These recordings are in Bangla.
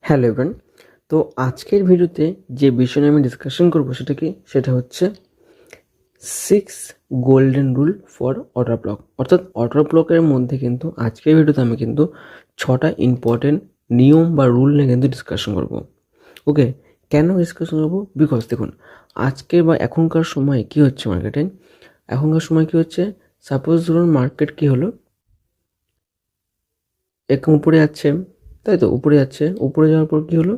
Hello everyone. তো আজকের ভিডিওতে যে বিষয় নিয়ে আমি ডিসকাশন করবো সেটা হচ্ছে 6 golden rule for order block. অর্থাৎ অর্ডার ব্লকের মধ্যে কিন্তু আজকের ভিডিওতে আমি কিন্তু 6টা ইম্পর্টেন্ট নিয়ম বা রুল নিয়ে কিন্তু ডিসকাশন করবো। ওকে, কেন ডিসকাশন করবো? বিকজ দেখুন, আজকে বা এখনকার সময় কি হচ্ছে মার্কেটে, সাপোজ ধরুন মার্কেট কি হলো, একদম উপরে যাচ্ছে, তাই তো উপরে যাচ্ছে, উপরে যাওয়ার পর কি হলো,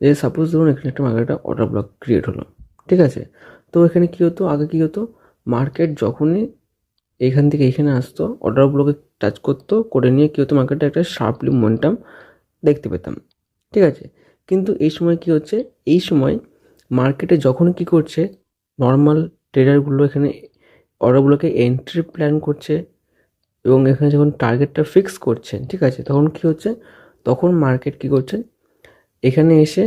যে সাপোজ ধরুন এখানে একটা মার্কেটে অর্ডার ব্লক ক্রিয়েট হলো, ঠিক আছে। তো এখানে কী হতো, আগে কী হতো, মার্কেট যখনই এখান থেকে এখানে আসতো অর্ডার ব্লকে টাচ করতো, করে নিয়ে কী হতো, মার্কেটে একটা শার্পলি মোমেন্টাম দেখতে পেতাম, ঠিক আছে। কিন্তু এই সময় কি হচ্ছে, এই সময় মার্কেটে যখন কি করছে, নর্মাল ট্রেডারগুলো এখানে অর্ডার ব্লকে এন্ট্রি প্ল্যান করছে এবং এখানে যখন টার্গেটটা ফিক্স করছে, ঠিক আছে, তখন কি হচ্ছে, তখন মার্কেট কি করছে, এখানে এসে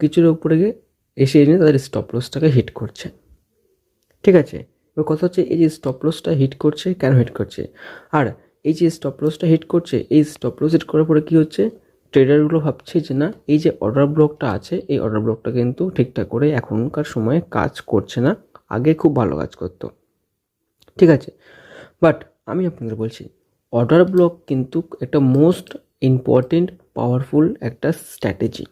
কিছুর উপরে গিয়ে এসে এনে তাদের স্টপ লসটাকে হিট করছে, ঠিক আছে। এবার কথা হচ্ছে, এই যে স্টপ লসটা হিট করছে, কেন হিট করছে? আর এই যে স্টপ লসটা হিট করছে, এই স্টপ লস হিট করার পরে কী হচ্ছে, ট্রেডারগুলো ভাবছে যে না, এই যে অর্ডার ব্লকটা আছে, এই অর্ডার ব্লকটা কিন্তু ঠিকঠাক করে এখনকার সময়ে কাজ করছে না, আগে খুব ভালো কাজ করতো, ঠিক আছে। বাট আমি আপনাদের বলছি, অর্ডার ব্লক কিন্তু একটা মোস্ট ইম্পর্টেন্ট পাওয়ারফুল একটা স্ট্র্যাটেজি।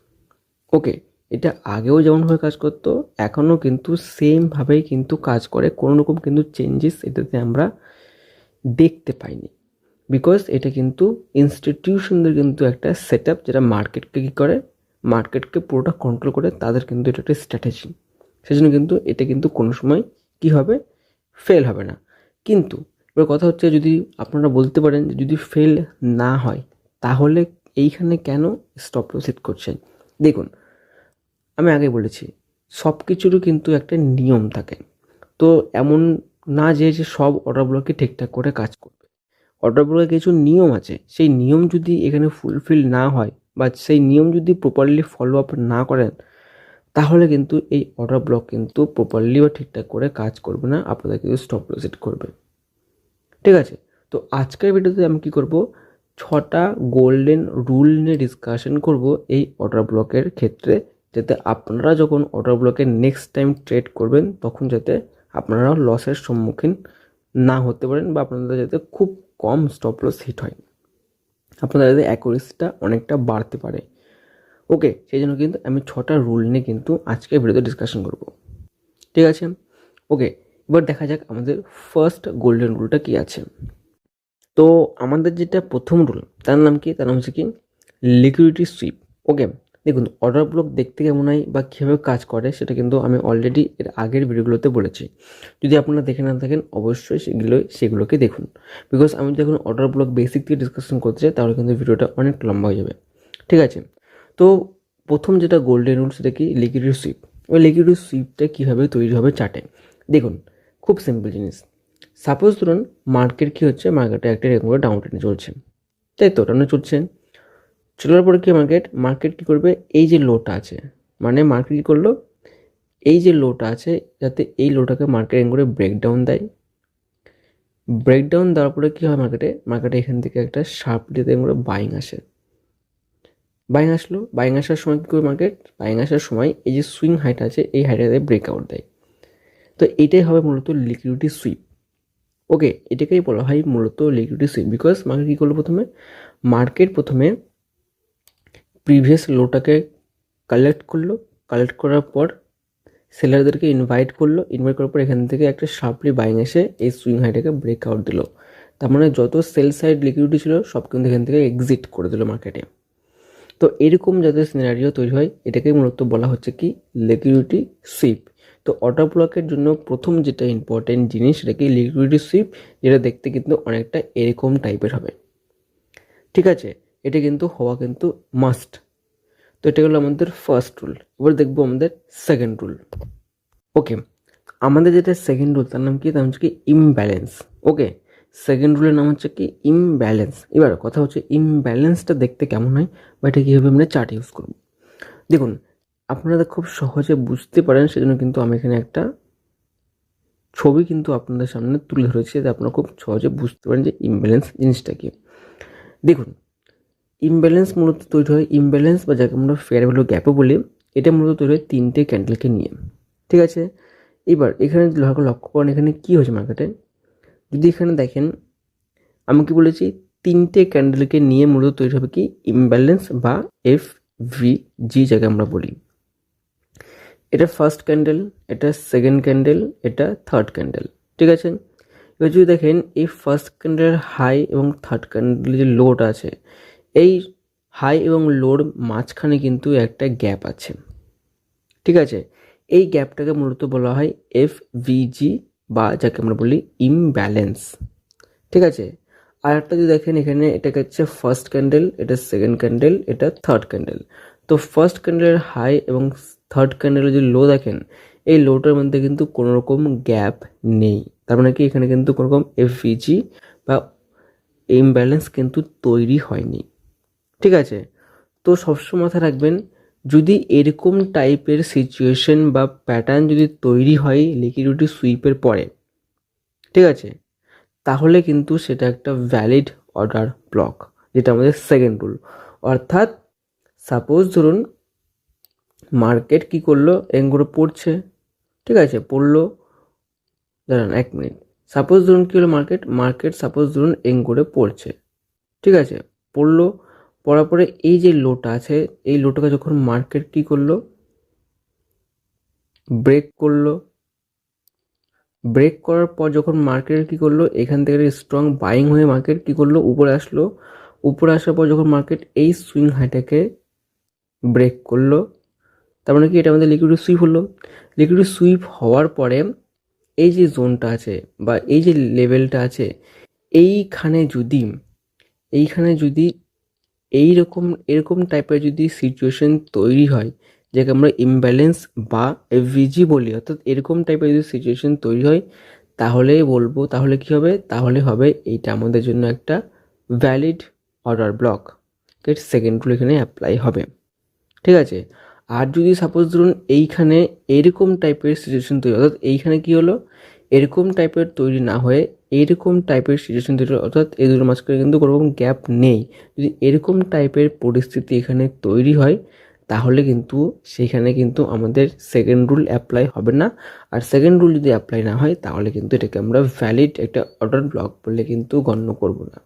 ওকে, এটা আগেও যেমনভাবে কাজ করতো, এখনও কিন্তু সেমভাবেই কিন্তু কাজ করে, কোনো রকম কিন্তু চেঞ্জেস এটাতে আমরা দেখতে পাইনি। বিকজ এটা কিন্তু ইনস্টিটিউশনদের কিন্তু একটা সেট আপ, যেটা মার্কেটকে কী করে, মার্কেটকে পুরোটা কন্ট্রোল করে, তাদের কিন্তু এটা একটা স্ট্র্যাটেজি। সেজন্য কিন্তু এটা কিন্তু কোনো সময় কী হবে, ফেল হবে না। কিন্তু এবার কথা হচ্ছে, যদি আপনারা বলতে পারেন যে যদি ফেল না হয় তাহলে এইখানে কেন স্টপ লস সেট করছেন? দেখুন, আমি আগে বলেছি, সব কিছুরও কিন্তু একটা নিয়ম থাকে। তো এমন না যে সব অর্ডার ব্লকে ঠিকঠাক করে কাজ করবে। অর্ডার ব্লকে কিছু নিয়ম আছে, সেই নিয়ম যদি এখানে ফুলফিল না হয় বা সেই নিয়ম যদি প্রপারলি ফলো আপ না করেন, তাহলে কিন্তু এই অর্ডার ব্লক কিন্তু প্রপারলি বা ঠিকঠাক করে কাজ করবে না, আপনাদের কিন্তু স্টপ লস সেট করবে, ঠিক আছে। তো আজকের ভিডিওতে আমি কী করব, 6টা গোল্ডেন রুল নিয়ে ডিসকাশন করব এই অর্ডার ব্লকের ক্ষেত্রে, যাতে আপনারা যখন অর্ডার ব্লকে নেক্সট টাইম ট্রেড করবেন তখন যাতে আপনারা লসের সম্মুখীন না হতে পারেন, বা আপনাদের যাতে খুব কম স্টপ লস হিট হয়, আপনাদের যাতে অ্যাকুরেসিটা অনেকটা বাড়তে পারে। ওকে, সেই জন্য কিন্তু আমি 6টা রুল নিয়ে কিন্তু আজকের ভিডিওতে ডিসকাশন করব, ঠিক আছে। ওকে, এবার দেখা যাক আমাদের ফার্স্ট গোল্ডেন রুলটা কী আছে। তো আমাদের যেটা প্রথম রুল, তার নাম কি, তার নাম হচ্ছে কি লিকুইডিটি সুইপ। ওকে, দেখুন, অর্ডার ব্লক দেখতে কেমন হয় বা কীভাবে কাজ করে সেটা কিন্তু আমি অলরেডি এর আগের ভিডিওগুলোতে বলেছি। যদি আপনারা দেখে না থাকেন অবশ্যই সেগুলোকে দেখুন, বিকজ আমি যদি এখন অর্ডার ব্লক বেসিক থেকে ডিসকাশন করতে চাই তাহলে কিন্তু ভিডিওটা অনেক লম্বা হয়ে যাবে, ঠিক আছে। তো প্রথম যেটা গোল্ডেন রুল সেটা কি লিকুইডিটি সুইপ। ওই লিকুইডিটি সুইপটা কীভাবে তৈরি হবে চার্টে দেখুন, খুব সিম্পল জিনিস। সাপোজ ধরুন মার্কেট কী হচ্ছে, মার্কেটে একটা এরকম করে ডাউন ট্রেন্ডে চলছে, তাই তো ডাউনে চলছে, চলার পরে কি মার্কেট কী করবে, এই যে লোটা আছে, মানে মার্কেট কী করলো, এই যে লোটা আছে, যাতে এই লোটাকে মার্কেট এরকম করে ব্রেকডাউন দেয়, ব্রেকডাউন দেওয়ার পরে কী হয়, মার্কেটে এখান থেকে একটা শার্পলি এরকম করে বাইং আসে, বাইং আসলো, বাইং আসার সময় কী করে বাইং আসার সময় এই যে সুইং হাইট আছে, এই হাইটাতে ব্রেকআউট দেয়। তো এটাই হবে মূলত লিকুইডিটি সুইপ। ওকে, এটাকেই বলা হয় মূলত লিকুইডিটি সুইপ। বিকজ মার্কেট কী করলো, মার্কেট প্রথমে প্রিভিয়াস লোটাকে কালেক্ট করলো, কালেক্ট করার পর সেলারদেরকে ইনভাইট করার পর এখান থেকে একটা শার্পলি বাইং এসে এই সুইং হাইটাকে ব্রেকআউট দিল। তার মানে যত সেল সাইড লিকুইডিটি ছিল সব কিন্তু এখান থেকে এক্সিট করে দিল মার্কেটে। তো এরকম যাতে সিনারিও তৈরি হয়, এটাকেই মূলত বলা হচ্ছে কি লিকুইডিটি সুইপ। তো অর্ডার ব্লকের জন্য প্রথম যেটা ইম্পর্টেন্ট জিনিস সেটা কি লিকুইডিটি সুইপ, যেটা দেখতে কিন্তু অনেকটা এরকম টাইপের হবে, ঠিক আছে। এটা কিন্তু হওয়া কিন্তু মাস্ট। তো এটা হলো আমাদের ফার্স্ট রুল। এবার দেখবো আমাদের সেকেন্ড রুল। ওকে, আমাদের যেটা সেকেন্ড রুল তার নাম হচ্ছে কি ইমব্যালেন্স। ওকে, সেকেন্ড রুলের নাম হচ্ছে কি ইমব্যালেন্স। এবার কথা হচ্ছে ইমব্যালেন্সটা দেখতে কেমন হয় বা এটা কীভাবে আমরা চার্ট ইউজ করব। দেখুন, আপনারা খুব সহজে বুঝতে পারেন সেজন্য কিন্তু আমি এখানে একটা ছবি কিন্তু আপনাদের সামনে তুলে ধরেছি, যাতে আপনারা খুব সহজে বুঝতে পারেন যে ইমব্যালেন্স জিনিসটা কি। দেখুন, ইমব্যালেন্স মূলত তৈরি হয়, ইমব্যালেন্স বা যাকে আমরা ফেয়ার ভ্যালু গ্যাপও বলি, এটা মূলত তৈরি হয় 3টে ক্যান্ডেলকে নিয়ে। ঠিক আছে, এবার এখানে লক্ষ্য করেন এখানে কী হয়েছে মার্কেটে। যদি এখানে দেখেন আমি কি বলেছি, 3টে ক্যান্ডেলকে নিয়ে মূলত তৈরি হবে কি ইমব্যালেন্স বা FVG যাকে আমরা বলি। এটা ফার্স্ট ক্যান্ডেল, এটা সেকেন্ড ক্যান্ডেল, এটা থার্ড ক্যান্ডেল। ঠিক আছে, এবার যদি দেখেন এই ফার্স্ট ক্যান্ডেলের হাই এবং থার্ড ক্যান্ডেলের যে লোড আছে, এই হাই এবং লোর মাঝখানে কিন্তু একটা গ্যাপ আছে। ঠিক আছে, এই গ্যাপটাকে মূলত বলা হয় FVG বা যাকে আমরা বলি ইমব্যালেন্স। ঠিক আছে, আর একটা যদি দেখেন এখানে এটাকে হচ্ছে ফার্স্ট ক্যান্ডেল, এটা সেকেন্ড ক্যান্ডেল, এটা থার্ড ক্যান্ডেল। তো ফার্স্ট ক্যান্ডেলের হাই এবং থার্ড ক্যান্ডেলের যে লো দেখেন, এই লোটার মধ্যে কিন্তু কোনো রকম গ্যাপ নেই, তার মানে কি এখানে কিন্তু কোনো রকম FVG বা ইমব্যালেন্স কিন্তু তৈরি হয়নি। ঠিক আছে, তো সবসময় মাথায় রাখবেন যদি এরকম টাইপের সিচুয়েশন বা প্যাটার্ন যদি তৈরি হয় লিকুইডিটি সুইপের পরে, ঠিক আছে, তাহলে কিন্তু সেটা একটা ভ্যালিড অর্ডার ব্লক, যেটা আমাদের সেকেন্ড রুল। অর্থাৎ সাপোজ ধরুন মার্কেট কি করলো, এঙ্গুলো পড়ছে, ঠিক আছে, পড়লো, দাঁড়ান 1 মিনিট, সাপোজ ধরুন কী হলো, মার্কেট সাপোজ ধরুন এঙ্গুরে পড়ছে, ঠিক আছে, পড়লো, পড়ার পরে এই যে লোটা আছে, এই লোটাকে যখন মার্কেট কি করলো, ব্রেক করলো, ব্রেক করার পর যখন মার্কেট কি করলো, এখান থেকে স্ট্রং বাইং হয়ে মার্কেট কি করলো, উপরে আসলো, উপরে আসার পর যখন মার্কেট এই সুইং হাইটাকে ব্রেক করলো, তার মানে কি এটা আমাদের লিকুইডিটি সুইপ হলো। লিকুইডিটি সুইপ হওয়ার পরে এই যে জোনটা আছে বা এই যে লেভেলটা আছে, এইখানে যদি এরকম টাইপের যদি সিচুয়েশন তৈরি হয়, যাকে আমরা ইমব্যালেন্স বা FVG বলি, অর্থাৎ এরকম টাইপের যদি সিচুয়েশন তৈরি হয়, তাহলেই বলবো, তাহলে কি হবে, তাহলে হবে এইটা আমাদের জন্য একটা valid order block, second rule এখানে অ্যাপ্লাই হবে। ঠিক আছে, আর যদি সাপোজ ধরুন এইখানে এরকম টাইপের সিচুয়েশন তৈরি, অর্থাৎ এইখানে কি হলো, এরকম টাইপের তৈরি না হয়ে এরকম টাইপের সিচুয়েশন তৈরি, অর্থাৎ এই দুটোর মাঝখানে কিন্তু কোনো রকম গ্যাপ নেই, যদি এরকম টাইপের পরিস্থিতি এখানে তৈরি হয়, তাহলে কিন্তু সেখানে কিন্তু আমাদের সেকেন্ড রুল অ্যাপ্লাই হবে না। আর সেকেন্ড রুল যদি অ্যাপ্লাই না হয়, তাহলে কিন্তু এটাকে আমরা ভ্যালিড একটা অর্ডার ব্লক বলে কিন্তু গণ্য করব না।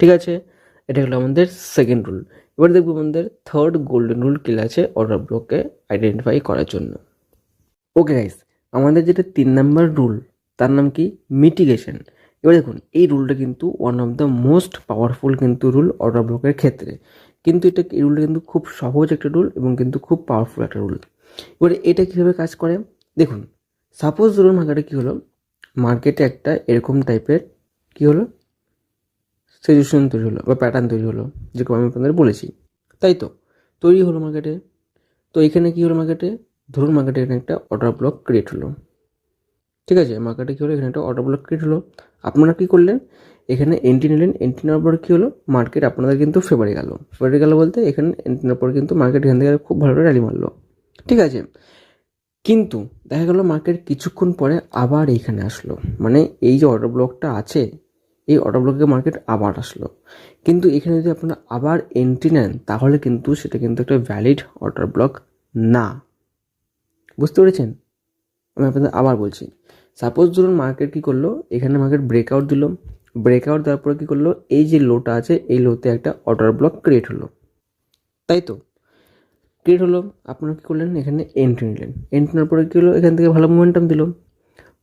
ঠিক আছে, এটা হলো আমাদের সেকেন্ড রুল। এবার দেখবো আমাদের থার্ড গোল্ডেন রুল কি আছে অর্ডার ব্লককে আইডেন্টিফাই করার জন্য। ওকে গাইস, আমাদের যেটা 3 নাম্বার রুল, তার নাম কি মিটিগেশন। এবার দেখুন এই রুলটা কিন্তু one of the most powerful কিন্তু রুল অর্ডার ব্লকের ক্ষেত্রে, কিন্তু এই রুলটা কিন্তু খুব সহজ একটা রুল এবং কিন্তু খুব পাওয়ারফুল একটা রুল। এবারে এটা কীভাবে কাজ করে দেখুন, সাপোজ ধরুন মার্কেটে কী হলো, মার্কেটে একটা এরকম টাইপের কী হলো সিচুয়েশন তৈরি হলো বা প্যাটার্ন তৈরি হলো, যেরকম আমি আপনাদের বলেছি, তাই তো তৈরি হলো মার্কেটে। তো এখানে কী হলো, মার্কেটে ধরুন মার্কেটে এখানে একটা অর্ডার ব্লক ক্রিয়েট হলো। ঠিক আছে, মার্কেটে কী হলো, এখানে একটা অর্ডার ব্লক ক্রিয়েট হলো। আপনারা কী করলেন, এখানে এন্ট্রি নিলেন, এন্ট্রি নেওয়ার পরে কী হলো, মার্কেট আপনাদের কিন্তু ফেভারে গেল বলতে এখানে এন্ট্রি নেওয়ার পরে কিন্তু মার্কেট এখান থেকে খুব ভালো র্যালি মারলো। ঠিক আছে, কিন্তু দেখা গেল মার্কেট কিছুক্ষণ পরে আবার এইখানে আসলো, মানে এই যে অর্ডার ব্লকটা আছে, এই অর্ডার ব্লকে মার্কেট আবার আসলো, কিন্তু এখানে যদি আপনারা আবার এন্ট্রি নেন, তাহলে কিন্তু সেটা কিন্তু একটা ভ্যালিড অর্ডার ব্লক না। বুঝতে পেরেছেন? আমি আপনাদের আবার বলছি, সাপোজ ধরুন মার্কেট কী করলো, এখানে মার্কেট ব্রেকআউট দিল, ব্রেকআউট দেওয়ার পরে কী করলো, এই যে লোটা আছে এই লোতে একটা অর্ডার ব্লক ক্রিয়েট হলো, তাই তো ক্রিয়েট হলো। আপনারা কী করলেন, এখানে এন্ট্রি নিলেন, এন্ট্রি নেওয়ার পরে কী হলো, এখান থেকে ভালো মোমেন্টাম দিল,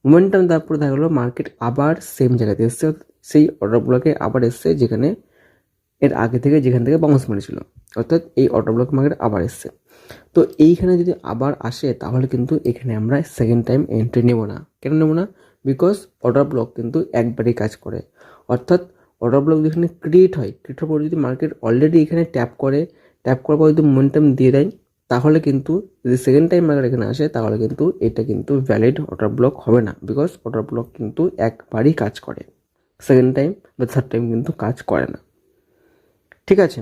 মোমেন্টাম দেওয়ার পরে দেখা গেলো মার্কেট আবার সেম জায়গাতে এসছে, সেই অর্ডার ব্লকে আবার এসছে যেখানে এর আগে থেকে যেখান থেকে বাউন্স মেরেছিল, অর্থাৎ এই অর্ডার ব্লক মার্কেট আবার এসছে। তো এইখানে যদি আবার আসে, তাহলে কিন্তু এখানে আমরা সেকেন্ড টাইম এন্ট্রি নেব না। কেন নেব না? বিকজ অর্ডার ব্লক কিন্তু একবারই কাজ করে, অর্থাৎ অর্ডার ব্লক যেখানে ক্রিয়েট হয়, ক্রিয়েট হওয়ার পর যদি মার্কেট অলরেডি এখানে ট্যাপ করার পর যদি মোমেন্টাম দিয়ে দেয়, তাহলে কিন্তু যদি সেকেন্ড টাইম মার্কেট এখানে আসে, তাহলে কিন্তু এটা কিন্তু ভ্যালিড অর্ডার ব্লক হবে না, বিকজ অর্ডার ব্লক কিন্তু একবারই কাজ করে, সেকেন্ড টাইম বা থার্ড টাইম কিন্তু কাজ করে না। ঠিক আছে,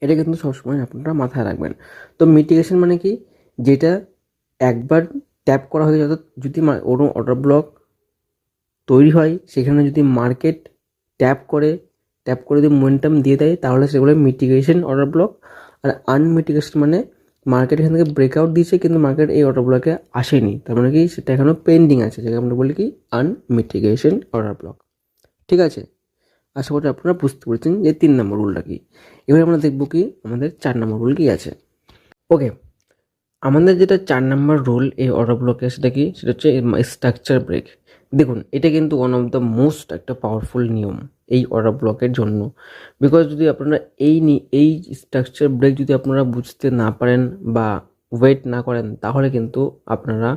এটা কিন্তু সবসময় আপনারা মাথায় রাখবেন। তো মিটিগেশন মানে কি, যেটা একবার ট্যাপ করা হয়ে যায়, অর্থাৎ যদি অর্ডার ব্লক তৈরি হয়, সেখানে যদি মার্কেট ট্যাপ করে ট্যাপ করে যদি মোমেন্টাম দিয়ে দেয় তাহলে সেগুলো মিটিগেশন অর্ডার ব্লক। আর আনমিটিগেশন মানে মার্কেট এখান থেকে ব্রেকআউট দিয়েছে কিন্তু মার্কেট এই অর্ডার ব্লকে আসেনি, তার মানে কি সেটা এখনও পেন্ডিং আছে, যেটাকে আমরা বলি কি আনমিটিগেশন অর্ডার ব্লক। ঠিক আছে, আশা করি আপনারা বুঝতে পেরেছেন যে 3 নম্বর রুলটা কি। এবার আমরা দেখবো কি আমাদের 4 নম্বর রুল কি আছে। ওকে, আমাদের যেটা 4 নম্বর রুল এই অর্ডার ব্লকে, সেটা কি, সেটা হচ্ছে স্ট্রাকচার ব্রেক। দেখুন এটা কিন্তু ওয়ান অফ দ্য মোস্ট একটা পাওয়ারফুল নিয়ম এই অর্ডার ব্লকের জন্য। বিকজ যদি আপনারা এই স্ট্রাকচার ব্রেক যদি আপনারা বুঝতে না পারেন বা ওয়েট না করেন, তাহলে কিন্তু আপনারা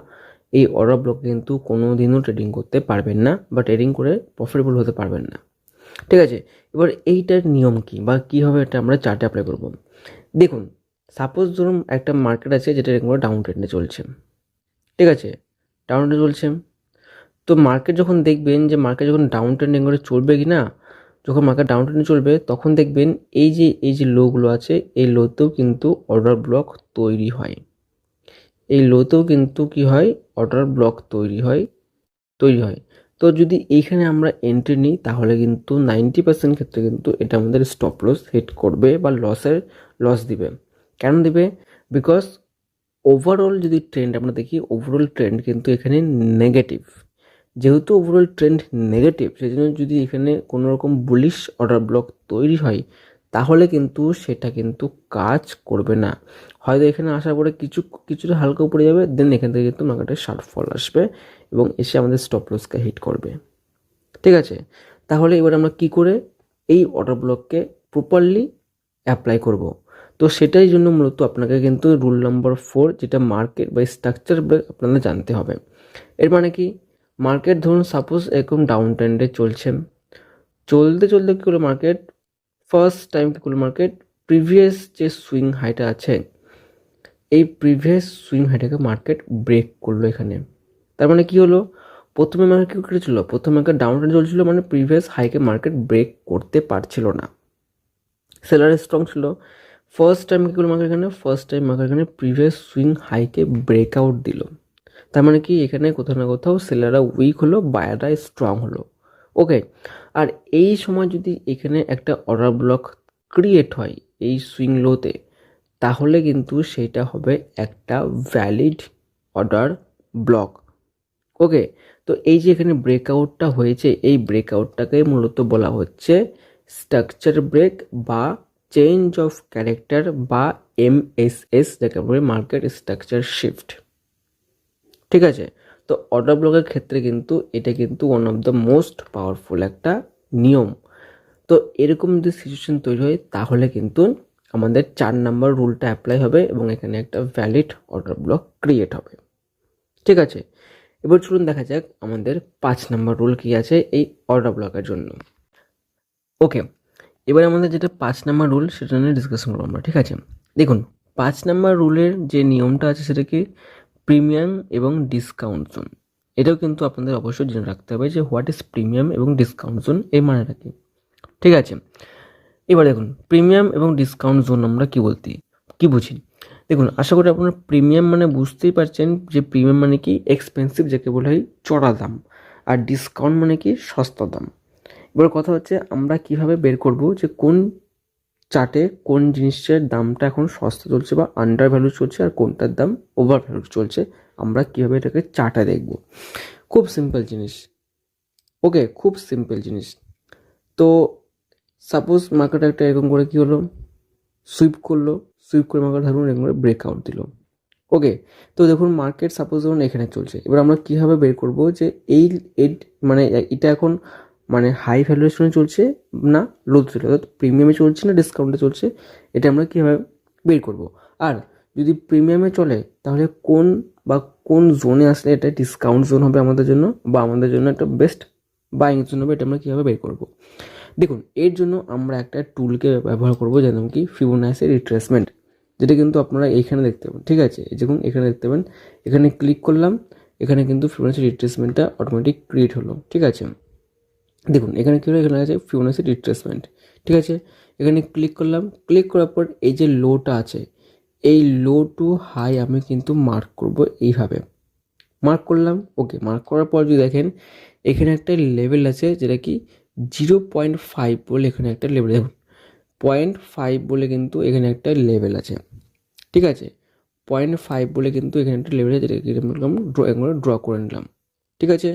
এই অর্ডার ব্লকে কিন্তু কোনো দিনও ট্রেডিং করতে পারবেন না বা ট্রেডিং করে প্রফিটেবল হতে পারবেন না। ঠিক আছে, এবার এইটার নিয়ম কি বা কীভাবে এটা আমরা চার্টে অ্যাপ্লাই করবো। দেখুন, সাপোজ ধরুন একটা মার্কেট আছে যেটা এরকম করে ডাউন ট্রেন্ডে চলছে। ঠিক আছে, ডাউন ট্রেন্ডে চলছে, তো মার্কেট যখন দেখবেন যে মার্কেট যখন ডাউন ট্রেন্ডিং করে চলবে কি না, যখন মার্কেট ডাউন ট্রেন্ডে চলবে তখন দেখবেন এই যে লোগুলো আছে, এই লোতেও কিন্তু অর্ডার ব্লক তৈরি হয়। এই লোতেও কিন্তু কি হয়, অর্ডার ব্লক তৈরি হয়। তো যদি এইখানে আমরা এন্ট্রি নিই তাহলে কিন্তু 90% ক্ষেত্রে কিন্তু এটা আমাদের স্টপ লস হিট করবে বা লস দিবে। কেন দিবে? বিকজ ওভারঅল যদি ট্রেন্ড আমরা দেখি, ওভারঅল ট্রেন্ড কিন্তু এখানে নেগেটিভ। যেহেতু ওভারঅল ট্রেন্ড নেগেটিভ, সেই জন্য যদি এখানে কোনো রকম বুলিশ অর্ডার ব্লক তৈরি হয় তাহলে কিন্তু সেটা কিন্তু কাজ করবে না। হয়তো এখানে আসার পরে কিছুটা হালকা উপরে যাবে, দেন এখান থেকে কিন্তু মার্কেটে শার্প ফল আসবে এবং এসে আমাদের স্টপ লসকে হিট করবে। ঠিক আছে, তাহলে এবার আমরা কি করে এই অর্ডার ব্লককে প্রপারলি অ্যাপ্লাই করব, তো সেটাই জন্য মূলত আপনাকে কিন্তু রুল নাম্বার 4 যেটা মার্কেট বা স্ট্রাকচার ব্রেক আপনাদের জানতে হবে। এর মানে কি, মার্কেট ধরুন সাপোজ এরকম ডাউন ট্রেন্ডে চলছে, চলতে কী করলো মার্কেট, ফার্স্ট টাইম কী করলো মার্কেট, প্রিভিয়াস যে সুইং হাইটা আছে এই প্রিভিয়াস সুইং হাইটাকে মার্কেট ব্রেক করলো এখানে। তার মানে কি হলো, প্রথমে মার্কেট কী করেছিল, প্রথমে মার্কেট ডাউন ট্রেন্ড চলছিল, মানে প্রিভিয়াস হাইকে মার্কেট ব্রেক করতে পারছিল না, সেলার স্ট্রং ছিল। ফার্স্ট টাইম কী করলো মার্কেট এখানে প্রিভিয়াস সুইং হাইকে ব্রেকআউট দিল। তার মানে কি এখানে কোথাও না কোথাও সেলাররা উইক হলো, বায়াররা স্ট্রং হলো। ওকে, আর এই সময় যদি এখানে একটা অর্ডার ব্লক ক্রিয়েট হয় এই সুইং লোতে, তাহলে কিন্তু সেটা হবে একটা ভ্যালিড অর্ডার ব্লক। ওকে, তো এই যে এখানে ব্রেকআউটটা হয়েছে, এই ব্রেকআউটটাকে মূলত বলা হচ্ছে স্ট্রাকচার ব্রেক বা চেঞ্জ অফ ক্যারেক্টার বা MSS, যাকে বলে মার্কেট স্ট্রাকচার শিফট। ঠিক আছে, তো অর্ডার ব্লকের ক্ষেত্রে কিন্তু এটা কিন্তু one of the most powerful একটা নিয়ম। তো এরকম যদি সিচুয়েশন তৈরি হয় তাহলে কিন্তু আমাদের 4 নম্বর রুলটা অ্যাপ্লাই হবে এবং এখানে একটা ভ্যালিড অর্ডার ব্লক ক্রিয়েট হবে। ঠিক আছে, এবার চলুন দেখা যাক আমাদের 5 নম্বর রুল কি আছে এই অর্ডার ব্লকের জন্য। ওকে, এবার আমাদের যেটা 5 নম্বর রুল সেটা নিয়ে ডিসকাশন করবো আমরা। ঠিক আছে, দেখুন 5 নম্বর রুলের যে নিয়মটা আছে সেটা কি, প্রিমিয়াম এবং ডিসকাউন্ট জোন। এটাও কিন্তু আপনাদের অবশ্যই জেনে রাখতে হবে যে হোয়াট ইজ প্রিমিয়াম এবং ডিসকাউন্ট জোন, এই মানেটা কি। ঠিক আছে, এবার দেখুন প্রিমিয়াম এবং ডিসকাউন্ট জোন আমরা কি বুঝি। দেখুন, আশা করি আপনারা প্রিমিয়াম মানে বুঝতেই পারছেন যে প্রিমিয়াম মানে কি এক্সপেন্সিভ, যাকে বলা হয় চড়া দাম, আর ডিসকাউন্ট মানে কি সস্তা দাম। এবার কথা হচ্ছে আমরা কিভাবে বের করব যে কোন চার্টে কোন জিনিসের দামটা এখন সস্তা চলছে বা আন্ডার ভ্যালু চলছে আর কোনটার দাম ওভার ভ্যালু চলছে, আমরা কীভাবে এটাকে চার্টে দেখব। খুব সিম্পল জিনিস। ওকে, খুব সিম্পল জিনিস। তো সাপোজ মার্কেট একটা এরকম করে কী হলো, সুইপ করে মার্কেট ধরুন এরকম করে ব্রেকআউট দিল। ওকে, তো দেখুন মার্কেট সাপোজ ধরুন এখানে চলছে, এবার আমরা কীভাবে বের করব যে এই মানে এটা এখন মানে হাই ভ্যালুয়েশনে চলছে না লোতে চলছে, অর্থাৎ প্রিমিয়ামে চলছে না ডিসকাউন্টে চলছে, এটা আমরা কীভাবে বের করব। আর যদি প্রিমিয়ামে চলে তাহলে কোন জোনে আসলে এটা ডিসকাউন্ট জোন হবে আমাদের জন্য বা আমাদের জন্য একটা বেস্ট বাইং জোন হবে, এটা আমরা কীভাবে বের করব। দেখুন, এর জন্য আমরা একটা টুলকে ব্যবহার করব যার নাম কি ফিবোনাচি রিট্রেসমেন্ট, যেটা কিন্তু আপনারা এইখানে দেখতে পাবেন। ঠিক আছে, দেখুন এখানে দেখতে পাবেন, এখানে ক্লিক করলাম, এখানে কিন্তু ফিবোনাচি রিট্রেসমেন্টটা অটোমেটিক ক্রিয়েট হলো। ঠিক আছে, দেখুন এখানে কী হলো, এখানে আছে ফিবোনাচি রিট্রেসমেন্ট। ঠিক আছে, এখানে ক্লিক করলাম, ক্লিক করার পর এই যে লোটা আছে, এই লো টু হাই আমি কিন্তু মার্ক করব এইভাবে, মার্ক করলাম। ওকে, মার্ক করার পর যদি দেখেন এখানে একটা লেভেল আছে যেটা কি 0.5 বলে এখানে একটা লেভেল, দেখুন 0.5 বলে কিন্তু এখানে একটা লেভেল আছে, ঠিক আছে। 0.5 বলে কিন্তু এখানে একটা লেভেল আছে, যেটাকে আমরা ড্র করে নিলাম, ঠিক আছে।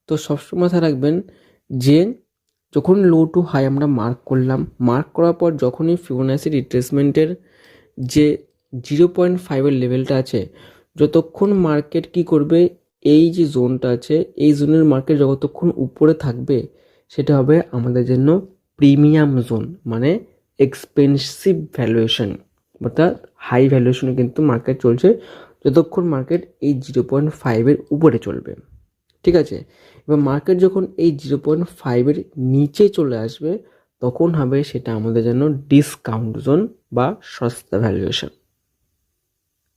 তো সবসময় মাথায় রাখবেন যে যখন লো টু হাই আমরা মার্ক করলাম, মার্ক করার পর যখনই ফিবোনাচি রিট্রেসমেন্টের যে 0.5-এর লেভেলটা আছে, যতক্ষণ মার্কেট কি করবে, এই যে জোনটা আছে এই জোনের মার্কেট যতক্ষণ উপরে থাকবে সেটা হবে আমাদের জন্য প্রিমিয়াম জোন, মানে এক্সপেন্সিভ ভ্যালুয়েশন, অর্থাৎ হাই ভ্যালুয়েশনে কিন্তু মার্কেট চলছে যতক্ষণ মার্কেট এই 0.5-এর উপরে চলবে, ঠিক আছে। এবার মার্কেট যখন এই 0.5-এর নিচে চলে আসবে তখন হবে সেটা আমাদের জন্য ডিসকাউন্ট জোন বা সস্তা ভ্যালুয়েশন,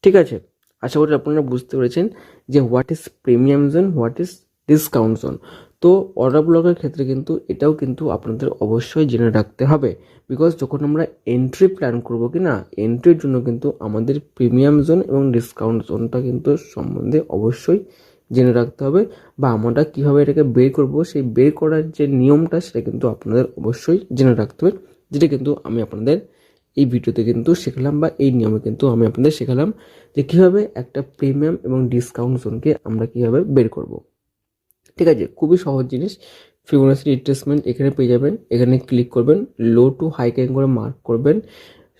ঠিক আছে। আশা করি আপনারা বুঝতে পেরেছেন যে what is premium zone, what is discount zone. তো অর্ডার ব্লকের ক্ষেত্রে কিন্তু এটাও কিন্তু আপনাদের অবশ্যই জেনে রাখতে হবে, বিকজ যখন আমরা এন্ট্রি প্ল্যান করবো কি না, এন্ট্রির জন্য কিন্তু আমাদের প্রিমিয়াম জোন এবং ডিসকাউন্ট জোনটা কিন্তু সম্বন্ধে অবশ্যই জেনে রাখতে হবে, বা আমরা কীভাবে এটাকে বের করব সেই বের করার যে নিয়মটা সেটা কিন্তু আপনাদের অবশ্যই জেনে রাখতে হবে, যেটা কিন্তু আমি আপনাদের এই ভিডিওতে কিন্তু শেখালাম, বা এই নিয়মে কিন্তু আমি আপনাদের শেখালাম যে কীভাবে একটা প্রিমিয়াম এবং ডিসকাউন্ট জোনকে আমরা কীভাবে বের করব, ঠিক আছে। খুবই সহজ জিনিস, ফিবোনাচি রিট্রেসমেন্ট এখানে পেয়ে যাবেন, এখানে ক্লিক করবেন, লো টু হাই ক্যান করে মার্ক করবেন,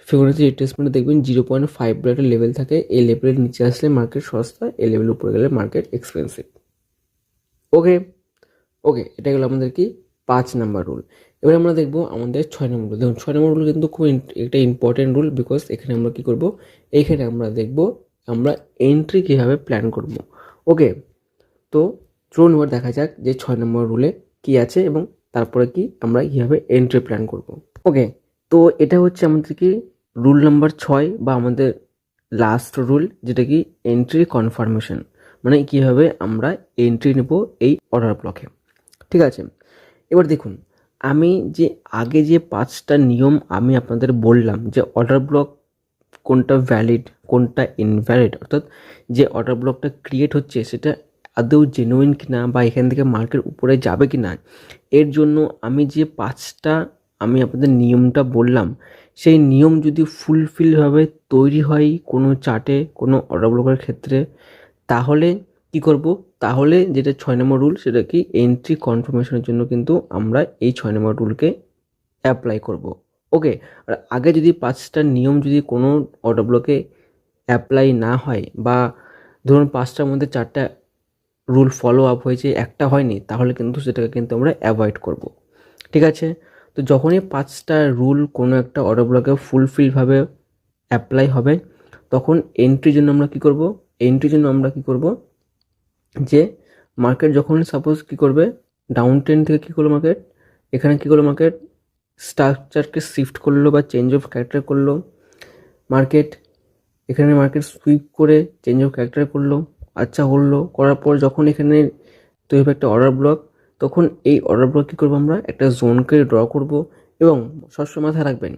ফিবোনাচি রিট্রেসমেন্টে দেখবেন 0.5 বলে একটা লেভেল থাকে, এই লেভেলের নিচে আসলে মার্কেট সস্তা, এই লেভেলের উপরে গেলে মার্কেট এক্সপেন্সিভ। ওকে ওকে, এটা গেলো আমাদের কি 5 নাম্বার রুল। এবার আমরা দেখবো আমাদের 6 নম্বর রুল। দেখুন 6 নম্বর রুল কিন্তু খুব একটা ইম্পর্টেন্ট রুল, বিকজ এখানে আমরা কি করব, এইখানে আমরা দেখবো আমরা এন্ট্রি কীভাবে প্ল্যান করব। ওকে, তো চলুন এবার দেখা যাক যে 6 নম্বর রুলে কি আছে এবং তারপরে কি আমরা কীভাবে এন্ট্রি প্ল্যান করব। ওকে, তো এটা হচ্ছে আমাদের কি রুল নাম্বার 6 বা আমাদের লাস্ট রুল, যেটা কি এন্ট্রি কনফার্মেশন, মানে কীভাবে আমরা এন্ট্রি নেব এই অর্ডার ব্লকে, ঠিক আছে। এবার দেখুন আমি যে আগে যে 5টা নিয়ম আমি আপনাদের বললাম যে অর্ডার ব্লক কোনটা ভ্যালিড কোনটা ইনভ্যালিড, অর্থাৎ যে অর্ডার ব্লকটা ক্রিয়েট হচ্ছে সেটা আদৌ জেনুইন কিনা বা এখান থেকে মার্কেট উপরে যাবে কিনা, এর জন্য আমি যে 5টা আমি আপনাদের নিয়মটা বললাম সেই নিয়ম যদি ফুলফিলভাবে তৈরি হয় কোনো চার্টে কোনো অর্ডার ব্লকের ক্ষেত্রে, তাহলে কি করব, তাহলে যেটা 6 নম্বর রুল সেটা কি এন্ট্রি কনফার্মেশনের জন্য কিন্তু আমরা এই 6 নম্বর রুলকে অ্যাপ্লাই করব। ওকে, আর আগে যদি 5টা নিয়ম যদি কোনো অর্ডার ব্লকে অ্যাপ্লাই না হয়, বা ধরুন 5টার মধ্যে 4টা রুল ফলো আপ হয়েছে একটা হয়নি, তাহলে কিন্তু সেটাকে কিন্তু আমরা অ্যাভয়েড করব, ঠিক আছে। তো যখনই 5টা রুল কোনো একটা অর্ডার ব্লকে ফুলফিলভাবে অ্যাপ্লাই হবে তখন এন্ট্রির জন্য আমরা কি করব, এন্ট্রির জন্য আমরা কি করব যে মার্কেট যখন সাপোজ কি করবে ডাউন ট্রেন্ড থেকে কি করলো মার্কেট, এখানে কি করলো মার্কেট স্ট্রাকচারকে শিফট করলো বা চেঞ্জ অফ ক্যারেক্টার করলো মার্কেট, এখানে মার্কেট সুইপ করে চেঞ্জ অফ ক্যারেক্টার করলো, আচ্ছা হলো, করার পর যখন এখানে তৈরি হবে একটা অর্ডার ব্লক, তখন এই অর্ডার ব্লক কী করবো আমরা একটা জোনকে ড্র করব, এবং সবসময় মাথায় রাখবেন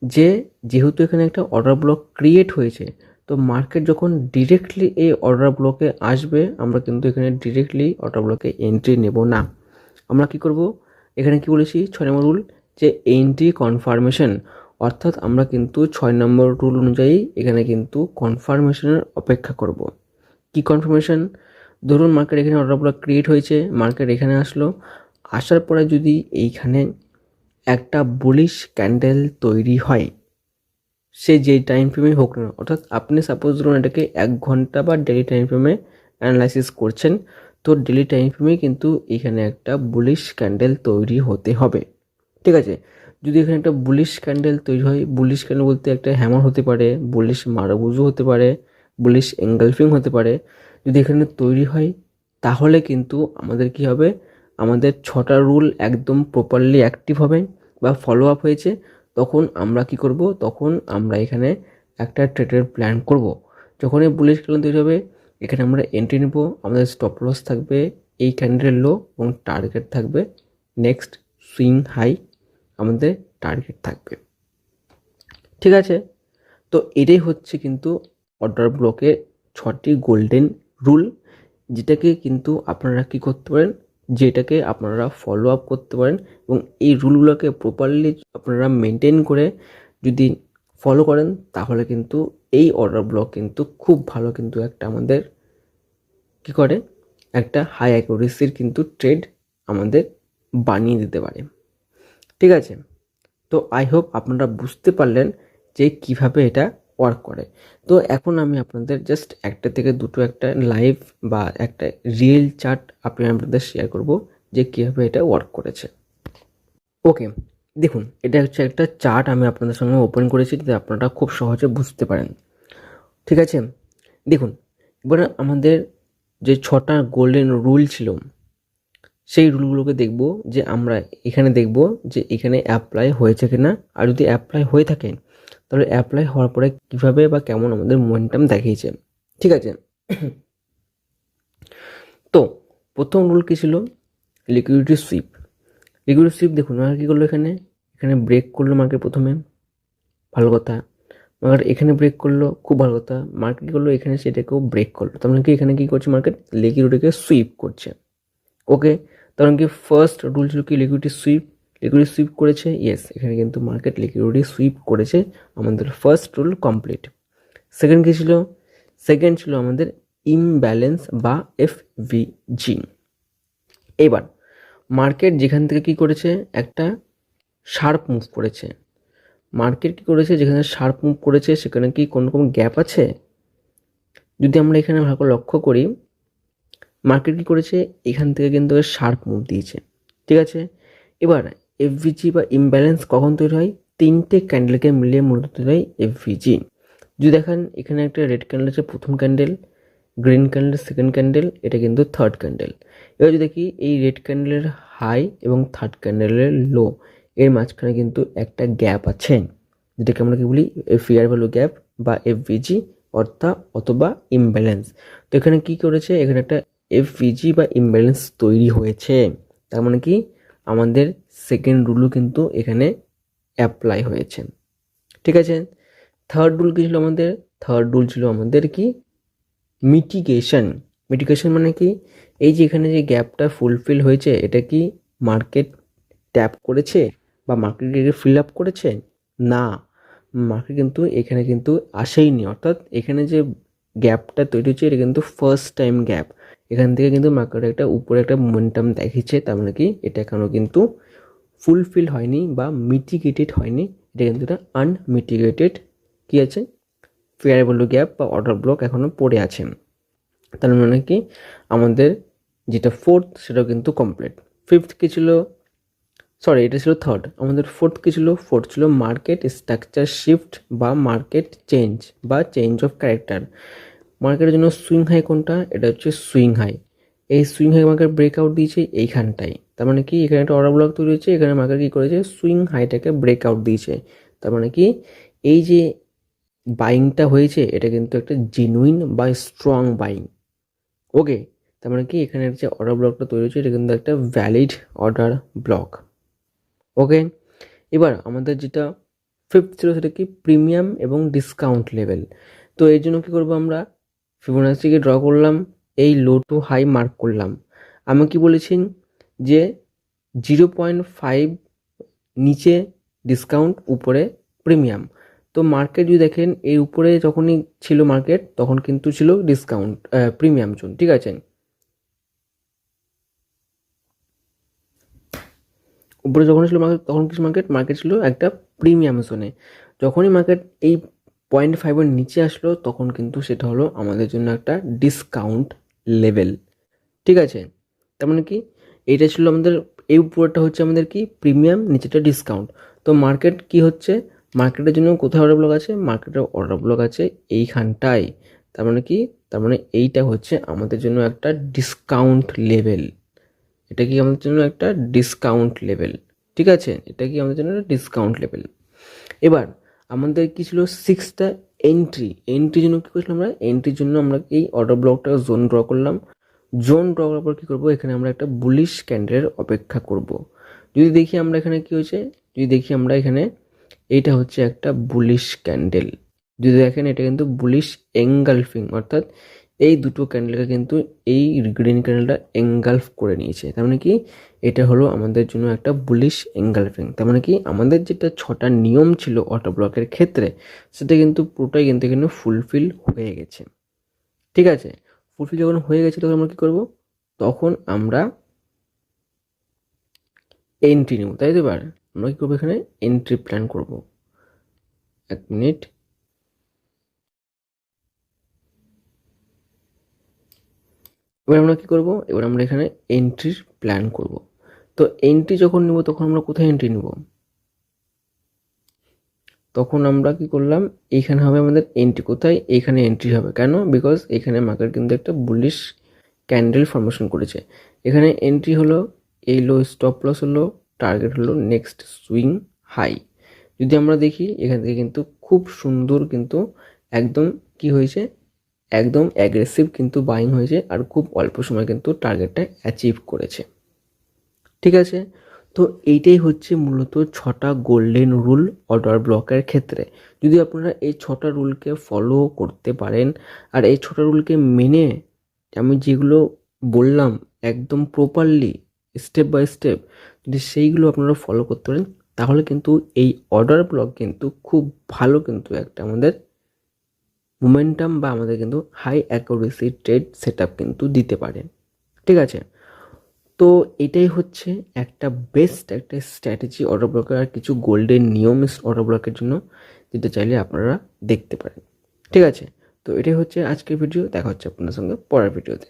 যে যেহেতু এখানে একটা অর্ডার ব্লক ক্রিয়েট হয়েছে, তো মার্কেট যখন ডিরেক্টলি এই অর্ডার ব্লকে আসবে আমরা কিন্তু এখানে ডিরেক্টলি অর্ডার ব্লকে এন্ট্রি নেব না, আমরা কি করব, এখানে কি বলেছি 6 নম্বর রুল যে এন্ট্রি কনফার্মেশন, অর্থাৎ আমরা কিন্তু 6 নম্বর রুল অনুযায়ী এখানে কিন্তু কনফার্মেশনের অপেক্ষা করব। কি কনফার্মেশন, ধরুন মার্কেট এখানে অর্ডার ব্লক ক্রিয়েট হয়েছে, মার্কেট এখানে আসলো, আসার পরে যদি এইখানে একটা বুলিশ ক্যান্ডেল তৈরি হয়, সে যেই টাইম ফ্রেমে হোক না, অর্থাৎ আপনি সাপোজ ধরুন এটাকে 1 ঘন্টা বা ডেলি টাইম ফ্রেমে অ্যানালাইসিস করছেন, তো ডেলি টাইম ফ্রেমে কিন্তু এখানে একটা বুলিশ ক্যান্ডেল তৈরি হতে হবে, ঠিক আছে। যদি এখানে একটা বুলিশ ক্যান্ডেল তৈরি হয়, বুলিশ ক্যান্ডেল বলতে একটা হ্যামার হতে পারে, বুলিশ মারুবুজু হতে পারে, বুলিশ এঙ্গালফিং হতে পারে, যদি এখানে তৈরি হয় তাহলে কিন্তু আমাদের কি হবে, আমাদের 6টা রুল একদম প্রপারলি অ্যাক্টিভ হবে বা ফলো আপ হয়েছে, তখন আমরা কি করব, তখন আমরা এখানে একটা ট্রেডের প্ল্যান করব। যখন এই বুলিশ ক্যান্ডেল তৈরি হবে এখানে আমরা এন্ট্রি নেব, আমাদের স্টপ লস থাকবে এই ক্যান্ডেলের লো এবং টার্গেট থাকবে নেক্সট সুইং হাই, আমাদের টার্গেট থাকবে, ঠিক আছে। তো এটাই হচ্ছে কিন্তু অর্ডার ব্লকের 6টি গোল্ডেন রুল, যেটাকে কিন্তু আপনারা কি করতে পারেন যেটাকে আপনারা ফলো আপ করতে পারেন এবং এই রুলগুলোকে প্রপারলি আপনারা মেনটেন করে যদি ফলো করেন তাহলে কিন্তু এই অর্ডার ব্লক কিন্তু খুব ভালো কিন্তু একটা আমাদের কী করে একটা হাই অ্যাকুরেসির কিন্তু ট্রেড আমাদের বানিয়ে দিতে পারে। ঠিক আছে, তো আই হোপ আপনারা বুঝতে পারলেন যে কিভাবে এটা ওয়ার্ক করে। তো এখন আমি আপনাদের জাস্ট একটা থেকে দুটো একটা লাইভ বা একটা রিয়েল চার্ট আপনাদের শেয়ার করব যে কীভাবে এটা ওয়ার্ক করেছে। ওকে, দেখুন এটা হচ্ছে একটা চার্ট আমি আপনাদের সঙ্গে ওপেন করেছি যাতে আপনারা খুব সহজে বুঝতে পারেন। ঠিক আছে, দেখুন এবারে আমাদের যে 6টা গোল্ডেন রুল ছিল সেই রুলগুলোকে দেখব যে আমরা এখানে দেখব যে এখানে অ্যাপ্লাই হয়েছে কিনা, আর যদি অ্যাপ্লাই হয়ে থাকে তাহলে অ্যাপ্লাই হওয়ার পরে কীভাবে বা কেমন আমাদের মোমেন্টাম দেখিয়েছে। ঠিক আছে, তো প্রথম রুল কী ছিল? Liquidity sweep. লিকুইডিটি সুইপ দেখুন মার্কেট কী করলো, এখানে এখানে ব্রেক করলো মার্কেট প্রথমে, ভালো কথা। মার্কেট এখানে ব্রেক করলো, খুব ভালো কথা। মার্কেট কী করলো, এখানে সেটাকেও ব্রেক করলো, তার মানে কি এখানে কী করছে মার্কেট? লিকুইডিটিকে সুইপ করছে। ওকে, কারণ কি ফার্স্ট রুল ছিল কি লিকুইডিটি সুইপ, লিকুইডিটি সুইপ করেছে, ইয়েস এখানে কিন্তু মার্কেট লিকুইডিটি সুইপ করেছে, আমাদের ফার্স্ট রুল কমপ্লিট। সেকেন্ড কী ছিল? সেকেন্ড ছিল আমাদের ইমব্যালেন্স বা এফভিজি। এবার মার্কেট যেখান থেকে কি করেছে, একটা শার্প মুভ করেছে। মার্কেট কী করেছে, যেখানে শার্প মুভ করেছে সেখানে কি কোনো রকম গ্যাপ আছে? যদি আমরা এখানে ভালো করে লক্ষ্য করি, মার্কেট কী করেছে, এখান থেকে কিন্তু শার্প মুভ দিয়েছে। ঠিক আছে, এবার এফভিজি বা ইমব্যালেন্স কখন তৈরি হয়? 3টে ক্যান্ডেলকে মিলিয়ে মূলত তৈরি হয় এফভিজি। যদি দেখেন এখানে একটা রেড ক্যান্ডেল আছে প্রথম candle, green candle second candle, এটা কিন্তু থার্ড ক্যান্ডেল। এবার যদি দেখি এই রেড ক্যান্ডেলের হাই এবং থার্ড ক্যান্ডেলের লো এর মাঝখানে কিন্তু একটা গ্যাপ আছে, যেটাকে আমরা কি বলি ফেয়ার ভ্যালু গ্যাপ বা এফভিজি অর্থাৎ অথবা ইমব্যালেন্স। তো এখানে কি করেছে, এখানে একটা এফভিজি বা ইমব্যালেন্স তৈরি হয়েছে, তার মানে কি আমাদের সেকেন্ড রুলও কিন্তু এখানে অ্যাপ্লাই হয়েছে। ঠিক আছে, থার্ড রুল কী ছিল আমাদের? থার্ড রুল ছিল আমাদের কি মিটিগেশন। মিটিগেশন মানে কি, এই যে এখানে যে গ্যাপটা ফুলফিল হয়েছে এটা কি মার্কেট ট্যাপ করেছে বা মার্কেটকে ফিল আপ করেছে? না, মার্কেট কিন্তু এখানে কিন্তু আসেইনি, অর্থাৎ এখানে যে গ্যাপটা তৈরি হচ্ছে এটা কিন্তু ফার্স্ট টাইম গ্যাপ। এখান থেকে কিন্তু মার্কেট একটা উপরে একটা মোমেন্টাম দেখিয়েছে, তার মানে কি এটা এখনও কিন্তু ফুলফিল হয়নি বা মিটিগেটেড হয়নি, এটা কিন্তু একটা আনমিটিগেটেড কী আছে ফেয়ার ভ্যালু গ্যাপ বা অর্ডার ব্লক এখনও পড়ে আছে। তার মানে কি আমাদের যেটা ফোর্থ সেটাও কিন্তু কমপ্লিট। ফিফথ কী ছিল? সরি এটা ছিল থার্ড। আমাদের ফোর্থ কী ছিল? ফোর্থ ছিল মার্কেট স্ট্রাকচার শিফট বা মার্কেট চেঞ্জ বা চেঞ্জ অফ ক্যারেক্টার। মার্কেটের জন্য সুইং হাই কোনটা? এটা হচ্ছে সুইং হাই। এই সুইং হাই মার্কেট ব্রেকআউট দিয়েছে এইখানটায়, তার মানে কি এখানে একটা অর্ডার ব্লক তৈরি হয়েছে, এখানে মার্কেট কী করেছে সুইং হাইটাকে ব্রেকআউট দিয়েছে, তার মানে কি এই যে বাইংটা হয়েছে এটা কিন্তু একটা জেনুইন বা স্ট্রং বাইং। ওকে, তার মানে কি এখানে যে অর্ডার ব্লকটা তৈরি হয়েছে এটা কিন্তু একটা ভ্যালিড অর্ডার ব্লক। ওকে, এবার আমাদের যেটা ফিফথ ছিল সেটা কি প্রিমিয়াম এবং ডিসকাউন্ট লেভেল। তো এর জন্য কী করবো, আমরা ফিবোনাচিকে ড্র করলাম, এই লো টু হাই মার্ক করলাম। আমি কি বলেছি যে 0.5 নিচে ডিসকাউন্ট, উপরে প্রিমিয়াম। তো মার্কেট যদি দেখেন এই উপরে যখনই ছিল মার্কেট তখন কিন্তু ছিল ডিসকাউন্ট প্রিমিয়াম জোন। ঠিক আছে, উপরে যখন ছিল মার্কেট তখন কিছু মার্কেট ছিল একটা প্রিমিয়াম জোনে। যখনই মার্কেট এই 0.5-এর নিচে আসলো তখন কিন্তু সেটা হলো আমাদের জন্য একটা ডিসকাউন্ট লেভেল। ঠিক আছে, তার মানে কি এইটা ছিল আমাদের, এই উপরটা হচ্ছে আমাদের কি প্রিমিয়াম, নিচেটা ডিসকাউন্ট। তো মার্কেট কি হচ্ছে, মার্কেটের জন্য কোথায় অর্ডার ব্লক আছে? মার্কেটের অর্ডার ব্লক আছে এইখানটায়, তার মানে কি, তার মানে এইটা হচ্ছে আমাদের জন্য একটা ডিসকাউন্ট লেভেল। এটা কি আমাদের জন্য একটা ডিসকাউন্ট লেভেল। ঠিক আছে, এটা কি আমাদের জন্য একটা ডিসকাউন্ট লেভেল। এবার আমাদের কি ছিল সিক্সটা এন্ট্রির জন্য কী করেছিলাম আমরা? এন্ট্রির জন্য আমরা এই অর্ডার ব্লকটা জোন ড্র করলাম। জোন ড্র করার পর কী করবো, এখানে আমরা একটা বুলিশ ক্যান্ডেলের অপেক্ষা করব। যদি দেখি আমরা এখানে কী হয়েছে, যদি দেখি আমরা এখানে এইটা হচ্ছে একটা বুলিশ ক্যান্ডেল, যদি দেখেন এটা কিন্তু বুলিশ এঙ্গালফিং, অর্থাৎ এই দুটো ক্যান্ডেলকে কিন্তু এই গ্রিন ক্যান্ডেলটা এনগালফ করে নিয়েছে। তার মানে কি এটা হলো আমাদের জন্য একটা বুলিশ এনগালফিং। তার মানে কি আমাদের যেটা 6টা নিয়ম ছিল অটো ব্লকের ক্ষেত্রে সেটা কিন্তু পুরোটাই কিন্তু এখানে ফুলফিল হয়ে গেছে। ঠিক আছে, ফুলফিল যখন হয়ে গেছে তখন আমরা কী করবো, তখন আমরা এন্ট্রি নেব, তাই তো? এবার আমরা কী করবো, এখানে এন্ট্রি প্ল্যান করব। 1 মিনিট। এবার আমরা কী করব, এবার আমরা এখানে এন্ট্রির প্ল্যান করব। তো এন্ট্রি যখন নেব তখন আমরা কোথায় এন্ট্রি নেব, তখন আমরা কি করলাম, এইখানে হবে আমাদের এন্ট্রি। কোথায়? এইখানে এন্ট্রি হবে। কেন? বিকজ এখানে মার্কেট কিন্তু একটা বুলিশ ক্যান্ডেল ফর্মেশন করেছে। এখানে এন্ট্রি হলো, এই লো স্টপ লস হলো, টার্গেট হলো নেক্সট সুইং হাই। যদি আমরা দেখি এখান থেকে কিন্তু খুব সুন্দর কিন্তু একদম কি হয়েছে, একদম অ্যাগ্রেসিভ কিন্তু বাইং হয়েছে আর খুব অল্প সময় কিন্তু টার্গেটটা অ্যাচিভ করেছে। ঠিক আছে, তো এইটাই হচ্ছে মূলত 6টা গোল্ডেন রুল অর্ডার ব্লকের ক্ষেত্রে। যদি আপনারা এই 6টা রুলকে ফলো করতে পারেন আর এই 6টা রুলকে মেনে আমি যেগুলো বললাম একদম প্রপারলি স্টেপ বাই স্টেপ যদি সেইগুলো আপনারা ফলো করতে পারেন তাহলে কিন্তু এই অর্ডার ব্লক কিন্তু খুব ভালো কিন্তু একটা আমাদের মোমেন্টাম বা আমাদের কিন্তু high accuracy trade set up কিন্তু দিতে পারে। ঠিক আছে, তো এটাই হচ্ছে একটা বেস্ট একটা স্ট্র্যাটেজি অটো ব্লকের আর কিছু গোল্ডেন নিয়ম অটো ব্লকের জন্য, যেটা চাইলে আপনারা দেখতে পারেন। ঠিক আছে, তো এটাই হচ্ছে আজকের ভিডিও। দেখা হচ্ছে আপনার সঙ্গে পরের ভিডিওতে।